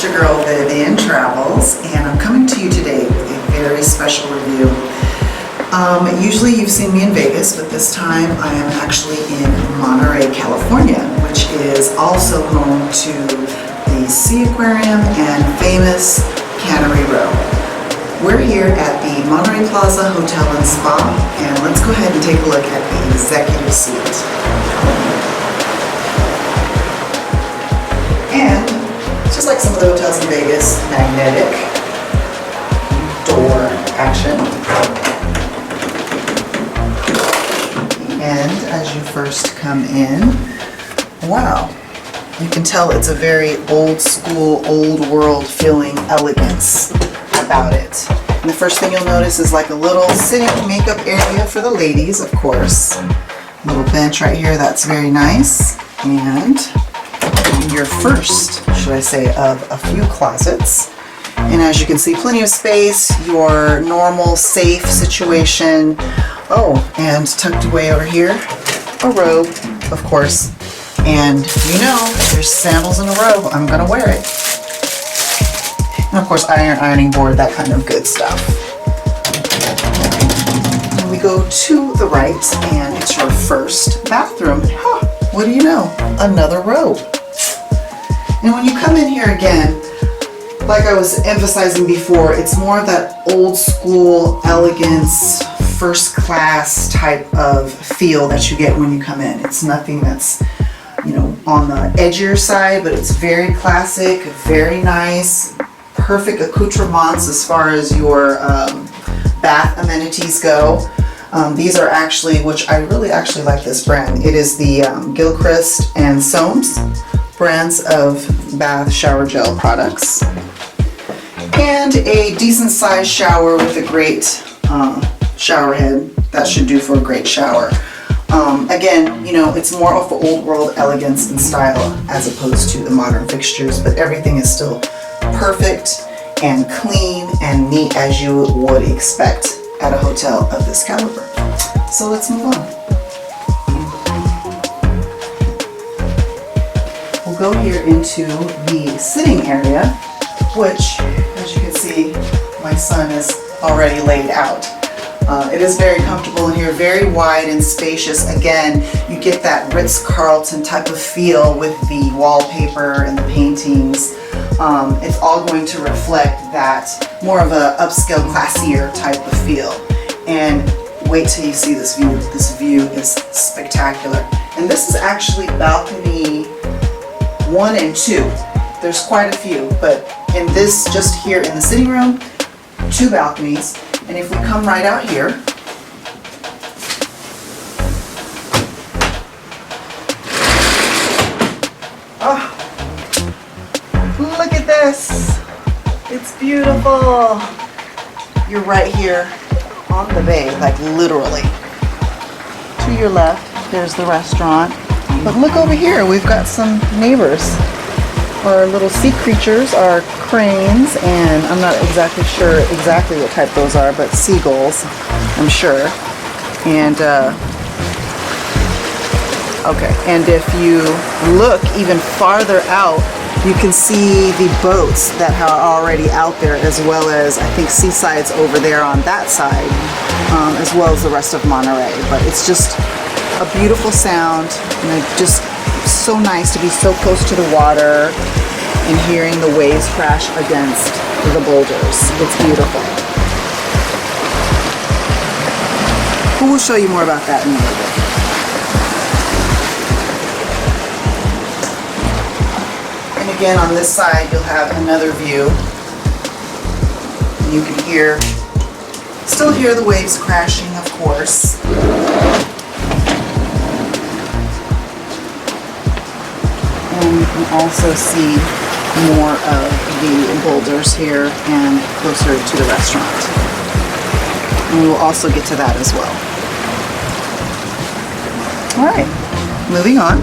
It's your girl Vivian Travels, and I'm coming to you today with a very special review. Usually you've seen me in Vegas, but this time I am actually in Monterey, California, which is also home to the Sea Aquarium and famous Cannery Row. We're here at the Monterey Plaza Hotel and Spa, and let's go ahead and take a look at the executive suite. And just like some of the hotels in Vegas, magnetic door action. And as you first come in, wow, you can tell it's a very old school, old world feeling elegance about it. And the first thing you'll notice is like a little sitting makeup area for the ladies, of course. A little bench right here, that's very nice. And your first, should I say, of a few closets. And as you can see, plenty of space, your normal safe situation. Oh, and tucked away over here, a robe, of course. And you know, there's sandals in a robe, I'm gonna wear it. And of course, ironing board, that kind of good stuff. And we go to the right, and it's your first bathroom. Huh, what do you know? Another robe. And when you come in here again, like I was emphasizing before, it's more of that old school elegance, first class type of feel that you get when you come in. It's nothing that's, you know, on the edgier side, but it's very classic, very nice, perfect accoutrements as far as your bath amenities go. These are actually, which I really actually like this brand. It is the Gilchrist and Soames brands of bath shower gel products. And a decent sized shower with a great shower head. That should do for a great shower. Again, you know, it's more of an old world elegance and style as opposed to the modern fixtures, but everything is still perfect and clean and neat as you would expect at a hotel of this caliber. So let's move on. We'll go here into the sitting area, which, as you can see, my son is already laid out. It is very comfortable in here, very wide and spacious. Again, you get that Ritz-Carlton type of feel with the wallpaper and the paintings. It's all going to reflect that more of a upscale, classier type of feel. And wait till you see this view. This view is spectacular. And this is actually balcony 1 and 2. There's quite a few, but in this, just here in the sitting room, 2 balconies. And if we come right out here, oh, look at this. It's beautiful. You're right here on the bay, like literally. To your left, there's the restaurant. But look over here, we've got some neighbors. Our little sea creatures are cranes, and I'm not exactly sure exactly what type those are, but seagulls, I'm sure. And okay, and if you look even farther out, you can see the boats that are already out there, as well as I think Seaside's over there on that side, as well as the rest of Monterey. But it's just a beautiful sound, and just so nice to be so close to the water and hearing the waves crash against the boulders. It's beautiful. But we'll show you more about that in a little bit. And again, on this side, you'll have another view. You can still hear the waves crashing, of course. And you can also see more of the boulders here and closer to the restaurant. And we will also get to that as well. All right, moving on.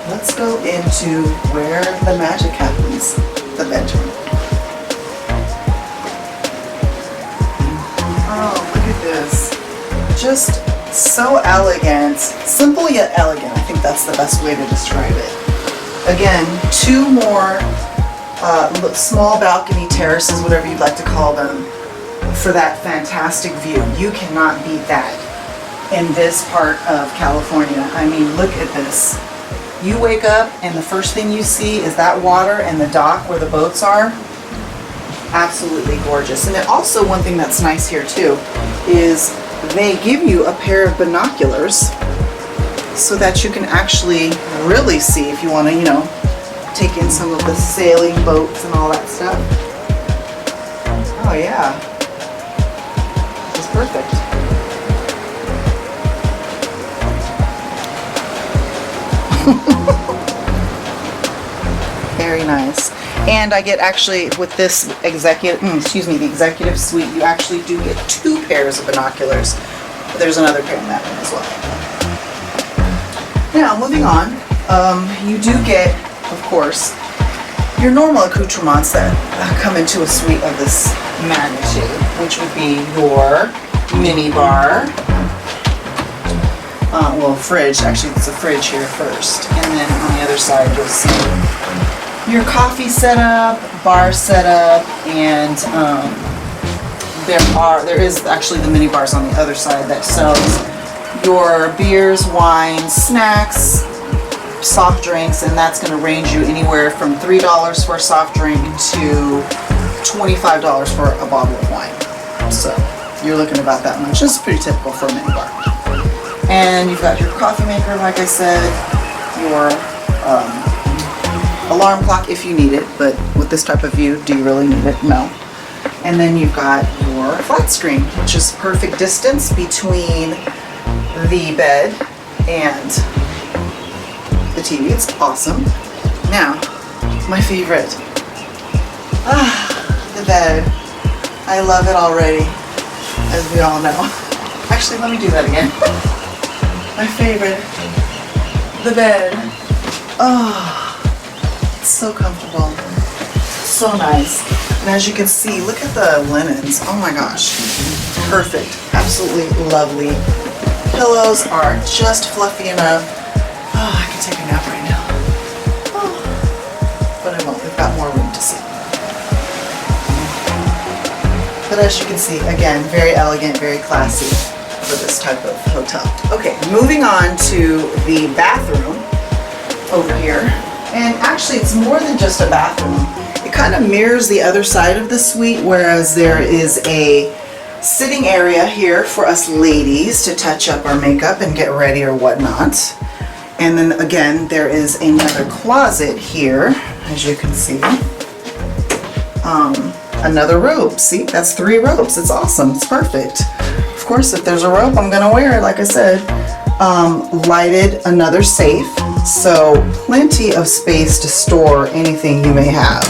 Let's go into where the magic happens, the bedroom. Oh, look at this. Just so elegant, simple yet elegant. I think that's the best way to describe it. Again, 2 more small balcony terraces, whatever you'd like to call them, for that fantastic view. You cannot beat that in this part of California. I mean, look at this. You wake up and the first thing you see is that water and the dock where the boats are. Absolutely gorgeous. And then also one thing that's nice here too is they give you a pair of binoculars so that you can actually really see if you want to, you know, take in some of the sailing boats and all that stuff. Oh yeah, it's perfect. Very nice. And I get actually with this executive, the executive suite, you actually do get 2 pairs of binoculars. But there's another pair in that one as well. Now moving on, you do get, of course, your normal accoutrements that come into a suite of this magnitude, which would be your mini bar. Well, fridge, actually it's a fridge here first, and then on the other side you'll see your coffee setup, bar setup, and there is actually the mini bars on the other side that sells your beers, wines, snacks, soft drinks, and that's going to range you anywhere from $3 for a soft drink to $25 for a bottle of wine. So you're looking about that much. This is pretty typical for a mini bar. And you've got your coffee maker, like I said, your alarm clock if you need it, but with this type of view, do you really need it? No. And then you've got your flat screen, which is perfect distance between the bed and the TV. It's awesome. Now, my favorite. The bed. I love it already, as we all know. Actually, let me do that again. My favorite. The bed. Oh, it's so comfortable. So nice. And as you can see, look at the linens. Oh my gosh. Perfect. Absolutely lovely. Pillows are just fluffy enough. Oh, I can take a nap right now. Oh. But I won't. We've got more room to see. But as you can see, again, very elegant, very classy for this type of hotel. Okay, moving on to the bathroom over here. And actually, it's more than just a bathroom. It kind of mirrors the other side of the suite, whereas there is a sitting area here for us ladies to touch up our makeup and get ready or whatnot. And then again, there is another closet here, as you can see. Another robe. See, that's 3 robes. It's awesome. It's perfect. Of course, if there's a robe, I'm gonna wear it, like I said. Lighted another safe, so plenty of space to store anything you may have.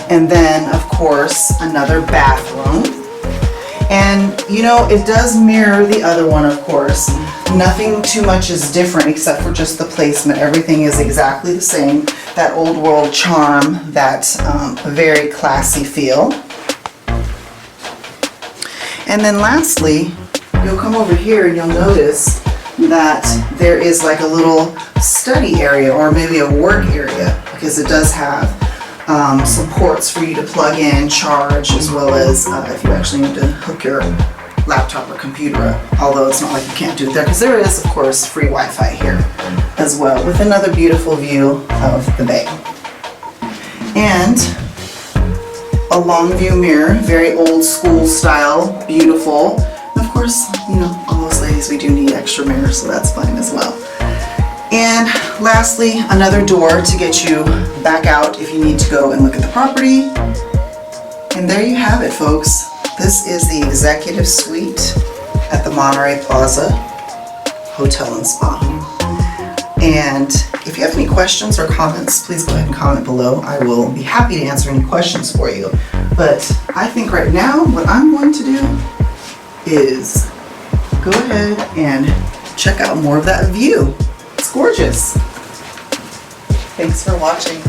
And then, of course, another bathroom. And, you know, it does mirror the other one, of course. Nothing too much is different except for just the placement. Everything is exactly the same. That old world charm, that very classy feel. And then lastly, you'll come over here and you'll notice that there is like a little study area or maybe a work area, because it does have some ports for you to plug in, charge, as well as if you actually need to hook your laptop or computer up, although it's not like you can't do it there, because there is, of course, free Wi-Fi here as well, with another beautiful view of the bay. And a long view mirror, very old school style, beautiful. And of course, you know, all those ladies, we do need extra mirrors, so that's fine as well. And lastly, another door to get you back out if you need to go and look at the property. And there you have it, folks. This is the executive suite at the Monterey Plaza Hotel and Spa. And if you have any questions or comments, please go ahead and comment below. I will be happy to answer any questions for you. But I think right now what I'm going to do is go ahead and check out more of that view. It's gorgeous. Thanks for watching.